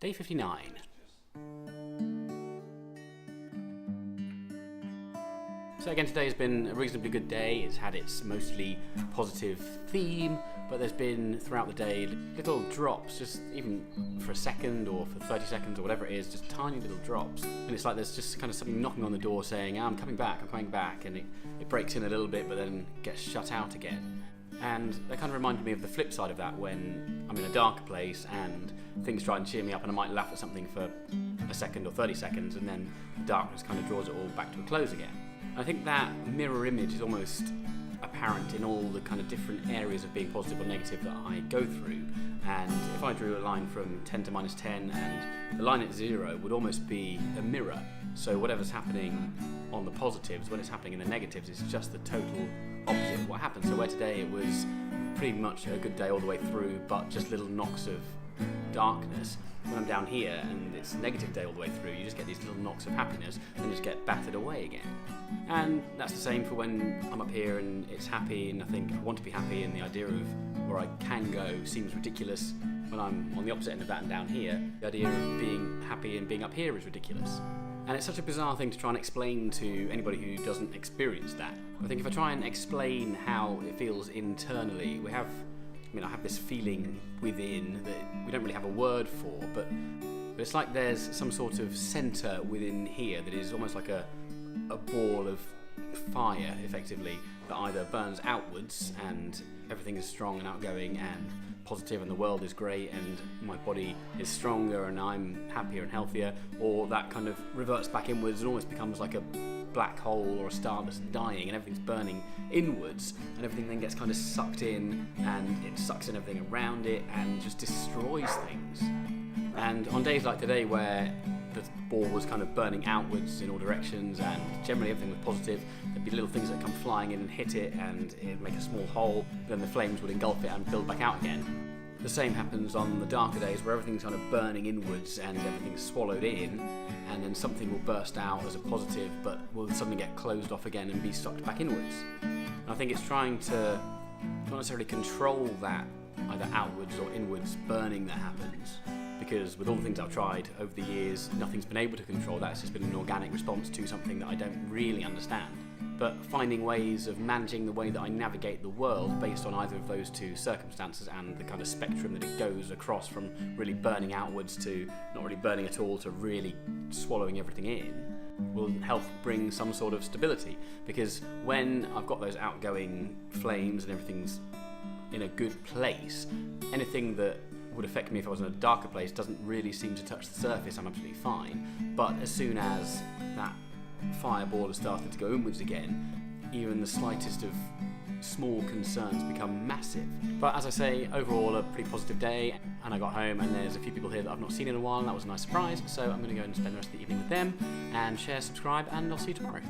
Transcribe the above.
Day 59. So again, today has been a reasonably good day. It's had its mostly positive theme, but there's been throughout the day little drops, just even for a second or for 30 seconds or whatever it is, just tiny little drops. And it's like there's just kind of something knocking on the door saying, I'm coming back, and it breaks in a little bit but then gets shut out again. And that kind of reminded me of the flip side of that when I'm in a darker place and things try and cheer me up and I might laugh at something for a second or 30 seconds and then the darkness kind of draws it all back to a close again. I think that mirror image is almost apparent in all the kind of different areas of being positive or negative that I go through. And if I drew a line from 10 to minus 10 and the line at 0 would almost be a mirror. So whatever's happening on the positives, when it's happening in the negatives, it's just the total opposite of what happened. So where today it was pretty much a good day all the way through, but just little knocks of darkness. When I'm down here and it's a negative day all the way through, you just get these little knocks of happiness and just get battered away again. And that's the same for when I'm up here and it's happy and I think I want to be happy, and the idea of where I can go seems ridiculous when I'm on the opposite end of that and down here. The idea of being happy and being up here is ridiculous. And it's such a bizarre thing to try and explain to anybody who doesn't experience that. I think if I try and explain how it feels internally, I have this feeling within that we don't really have a word for, but it's like there's some sort of centre within here that is almost like a ball of fire, effectively, that either burns outwards and everything is strong and outgoing and positive and the world is great and my body is stronger and I'm happier and healthier, or that kind of reverts back inwards and almost becomes like a black hole or a star that's dying and everything's burning inwards, and everything then gets kind of sucked in and it sucks in everything around it and just destroys things. And on days like today where the ball was kind of burning outwards in all directions and generally everything was positive, there'd be little things that come flying in and hit it and it'd make a small hole, then the flames would engulf it and build back out again. The same happens on the darker days where everything's kind of burning inwards and everything's swallowed in, and then something will burst out as a positive but will suddenly get closed off again and be sucked back inwards. And I think it's trying to not necessarily control that either outwards or inwards burning that happens, because with all the things I've tried over the years, nothing's been able to control that. It's just been an organic response to something that I don't really understand. But finding ways of managing the way that I navigate the world based on either of those two circumstances and the kind of spectrum that it goes across from really burning outwards to not really burning at all to really swallowing everything in will help bring some sort of stability. Because when I've got those outgoing flames and everything's in a good place, anything that would affect me if I was in a darker place doesn't really seem to touch the surface. I'm absolutely fine. But as soon as that fireball has started to go inwards again, even the slightest of small concerns become massive. But as I say, overall a pretty positive day, and I got home and there's a few people here that I've not seen in a while, and that was a nice surprise, so I'm going to go and spend the rest of the evening with them and share, subscribe, and I'll see you tomorrow.